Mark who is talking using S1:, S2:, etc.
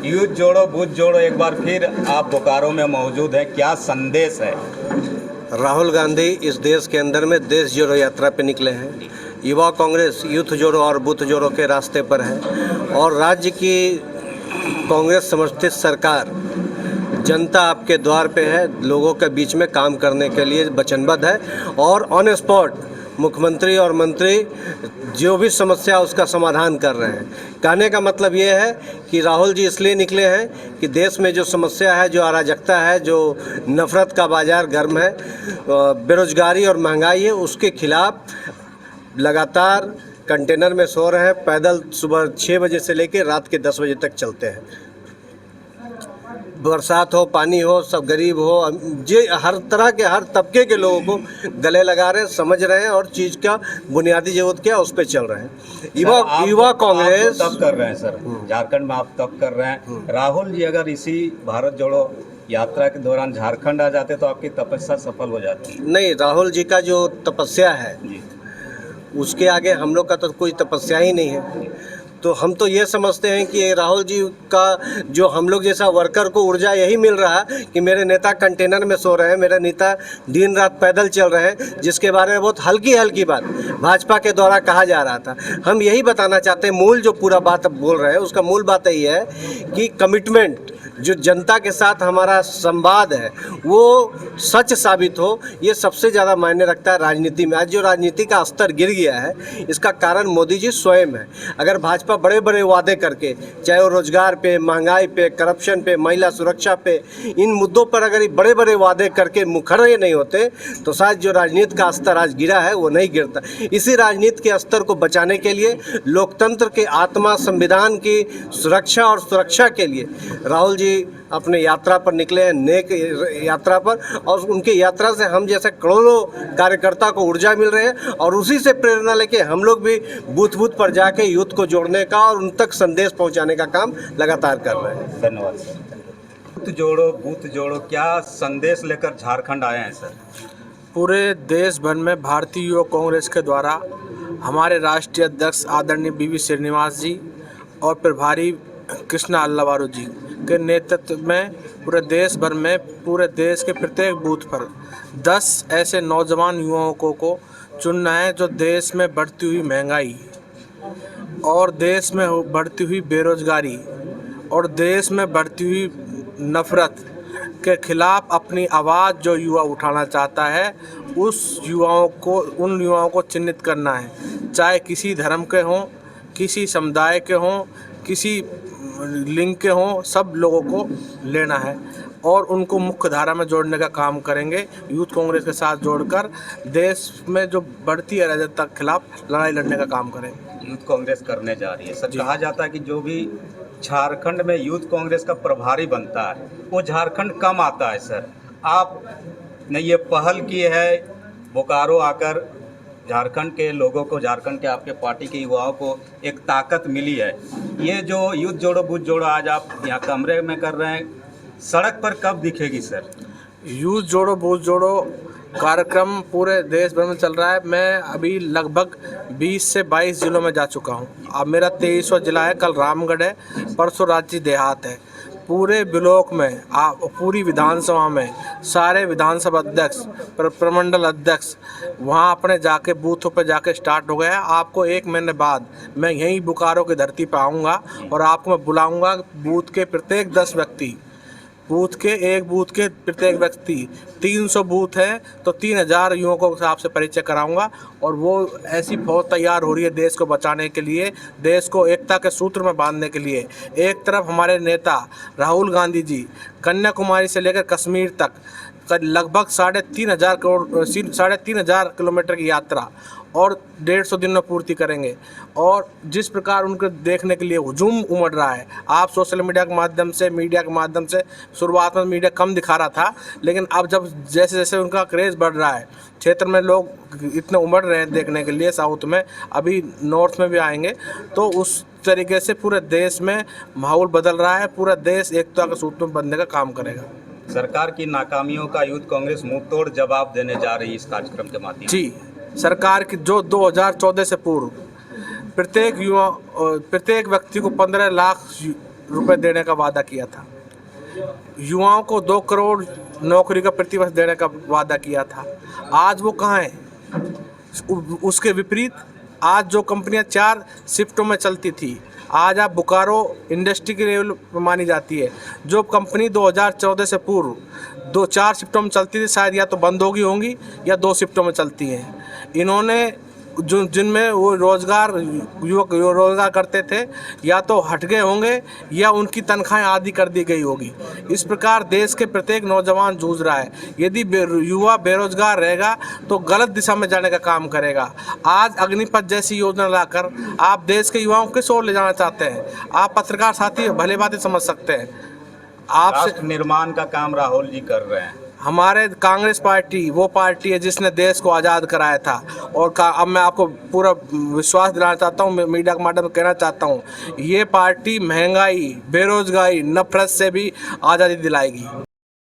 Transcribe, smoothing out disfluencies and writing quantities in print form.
S1: Youth जोड़ो booth जोड़ो, एक बार फिर आप बोकारो में मौजूद हैं, क्या संदेश है?
S2: राहुल गांधी इस देश के अंदर में देश जोड़ो यात्रा पे निकले हैं। युवा कांग्रेस यूथ जोड़ो और बूथ जोड़ो के रास्ते पर है और राज्य की कांग्रेस समर्थित सरकार जनता आपके द्वार पे है, लोगों के बीच में काम करने के लिए वचनबद्ध है और ऑन स्पॉट मुख्यमंत्री और मंत्री जो भी समस्या उसका समाधान कर रहे हैं। कहने का मतलब ये है कि राहुल जी इसलिए निकले हैं कि देश में जो समस्या है, जो अराजकता है, जो नफ़रत का बाज़ार गर्म है, बेरोजगारी और महंगाई है, उसके खिलाफ लगातार कंटेनर में सो रहे हैं। पैदल सुबह 6 बजे से लेकर रात के 10 बजे तक चलते हैं। बरसात हो, पानी हो, सब गरीब हो, जे हर तरह के हर तबके के लोगों को गले लगा रहे हैं, समझ रहे हैं और चीज़ का बुनियादी जरूरत क्या है उस पर चल रहे हैं। युवा कांग्रेस
S1: तब कर रहे हैं सर, झारखंड में आप तब कर रहे हैं। राहुल जी अगर इसी भारत जोड़ो यात्रा के दौरान झारखंड आ जाते तो आपकी तपस्या सफल हो जाती?
S2: नहीं, राहुल जी का जो तपस्या है
S1: जी,
S2: उसके आगे हम लोग का तो कोई तपस्या ही नहीं है। तो हम तो ये समझते हैं कि राहुल जी का जो हम लोग जैसा वर्कर को ऊर्जा यही मिल रहा है कि मेरे नेता कंटेनर में सो रहे हैं, मेरे नेता दिन रात पैदल चल रहे हैं, जिसके बारे में बहुत हल्की हल्की बात भाजपा के द्वारा कहा जा रहा था। हम यही बताना चाहते हैं, मूल जो पूरा बात अब बोल रहे हैं उसका मूल बात यही है कि कमिटमेंट जो जनता के साथ हमारा संवाद है वो सच साबित हो, ये सबसे ज़्यादा मायने रखता है राजनीति में। आज जो राजनीति का स्तर गिर गया है इसका कारण मोदी जी स्वयं है। अगर भाजपा बड़े बड़े वादे करके, चाहे वो रोजगार पे, महंगाई पे, करप्शन पे, महिला सुरक्षा पे, इन मुद्दों पर अगर ये बड़े बड़े वादे करके मुखरे नहीं होते तो शायद जो राजनीति का स्तर आज गिरा है वो नहीं गिरता। इसी राजनीति के स्तर को बचाने के लिए, लोकतंत्र के आत्मा संविधान की सुरक्षा और सुरक्षा के लिए राहुल जी अपने यात्रा पर निकले हैं, नेक यात्रा पर, और उनकी यात्रा से हम जैसे करोड़ों कार्यकर्ता को ऊर्जा मिल रही है और उसी से प्रेरणा लेके हम लोग भी बूथ बूथ पर जाके यूथ को जोड़ने का और उन तक संदेश पहुंचाने का काम लगातार कर रहे हैं।
S1: धन्यवाद सर। बूथ जोड़ो, क्या संदेश लेकर झारखंड आए हैं सर?
S3: पूरे देश भर में भारतीय युवा कांग्रेस के द्वारा हमारे राष्ट्रीय अध्यक्ष आदरणीय वी श्रीनिवास जी और प्रभारी कृष्णा अल्लावारू जी के नेतृत्व में पूरे देश भर में, पूरे देश के प्रत्येक बूथ पर 10 ऐसे नौजवान युवाओं को चुनना है जो देश में बढ़ती हुई महंगाई और देश में बढ़ती हुई बेरोजगारी और देश में बढ़ती हुई नफ़रत के खिलाफ अपनी आवाज़ जो युवा उठाना चाहता है उन युवाओं को चिन्हित करना है। चाहे किसी धर्म के हों, किसी समुदाय के हों, किसी लिंग के हों, सब लोगों को लेना है और उनको मुख्य धारा में जोड़ने का काम करेंगे। यूथ कांग्रेस के साथ जोड़कर देश में जो बढ़ती अराजकता के खिलाफ लड़ाई लड़ने का काम करेंगे।
S1: यूथ कांग्रेस करने जा रही है सर। कहा जाता है कि जो भी झारखंड में यूथ कांग्रेस का प्रभारी बनता है वो झारखंड कम आता है सर। आपने ये पहल की है, बोकारो आकर झारखंड के लोगों को, झारखंड के आपके पार्टी के युवाओं को एक ताकत मिली है। ये जो यूथ जोड़ो बूथ जोड़ो आज आप यहाँ कमरे में कर रहे हैं, सड़क पर कब दिखेगी सर?
S3: यूथ जोड़ो बूथ जोड़ो कार्यक्रम पूरे देश भर में चल रहा है। मैं अभी लगभग 20 से 22 जिलों में जा चुका हूँ। अब मेरा 23वां जिला है, कल रामगढ़ है, परसों रांची देहात है। पूरे ब्लॉक में, पूरी विधानसभा में सारे विधानसभा अध्यक्ष, प्रमंडल अध्यक्ष वहाँ अपने जाके बूथों पे जाके स्टार्ट हो गया है। आपको 1 महीने बाद मैं यहीं बोकारो की धरती पर आऊँगा और आपको मैं बुलाऊँगा। बूथ के प्रत्येक 10 व्यक्ति, एक बूथ के प्रत्येक व्यक्ति 300 बूथ है तो 3000 युवकों के आपसे परिचय कराऊंगा और वो ऐसी फौज तैयार हो रही है देश को बचाने के लिए, देश को एकता के सूत्र में बांधने के लिए। एक तरफ हमारे नेता राहुल गांधी जी कन्याकुमारी से लेकर कश्मीर तक लगभग 3,500 किलोमीटर की यात्रा और 150 दिन में पूर्ति करेंगे और जिस प्रकार उनको देखने के लिए हुजूम उमड़ रहा है। आप सोशल मीडिया के माध्यम से, मीडिया के माध्यम से, शुरुआत में मीडिया कम दिखा रहा था, लेकिन अब जब जैसे जैसे उनका क्रेज़ बढ़ रहा है, क्षेत्र में लोग इतने उमड़ रहे हैं देखने के लिए, साउथ में, अभी नॉर्थ में भी आएंगे, तो उस तरीके से पूरे देश में माहौल बदल रहा है। पूरा देश एकता के सूत्र में बंधने का काम करेगा।
S1: सरकार की नाकामियों का यूथ कांग्रेस मुंह तोड़ जवाब देने जा रही है इस कार्यक्रम के माध्यम से।
S3: जी, सरकार की जो 2014 से पूर्व प्रत्येक व्यक्ति को 15 लाख रुपए देने का वादा किया था, युवाओं को 2 करोड़ नौकरी का प्रतिवर्ष देने का वादा किया था। आज वो कहाँ है? उसके विपरीत आज जो कंपनियां 4 शिफ्टों में चलती थी, आज आप बोकारो इंडस्ट्री के लेवल पर मानी जाती है। जो कंपनी 2014 से पूर्व 4 शिफ्टों में चलती थी, शायद या तो बंद होंगी या 2 शिफ्टों में चलती हैं। इन्होंने जिनमें वो युवक रोजगार करते थे, या तो हट गए होंगे या उनकी तनख्वाहें आधी कर दी गई होगी। इस प्रकार देश के प्रत्येक नौजवान जूझ रहा है। यदि युवा बेरोजगार रहेगा तो गलत दिशा में जाने का काम करेगा। आज अग्निपथ जैसी योजना लाकर आप देश के युवाओं को किस ओर ले जाना चाहते हैं? आप पत्रकार साथी भले बातें समझ सकते हैं।
S1: राष्ट्र निर्माण का काम राहुल जी कर रहे हैं।
S3: हमारे कांग्रेस पार्टी वो पार्टी है जिसने देश को आज़ाद कराया था, और अब मैं आपको पूरा विश्वास दिलाना चाहता हूँ, मीडिया के माध्यम से कहना चाहता हूँ, ये पार्टी महंगाई, बेरोजगारी, नफरत से भी आज़ादी दिलाएगी।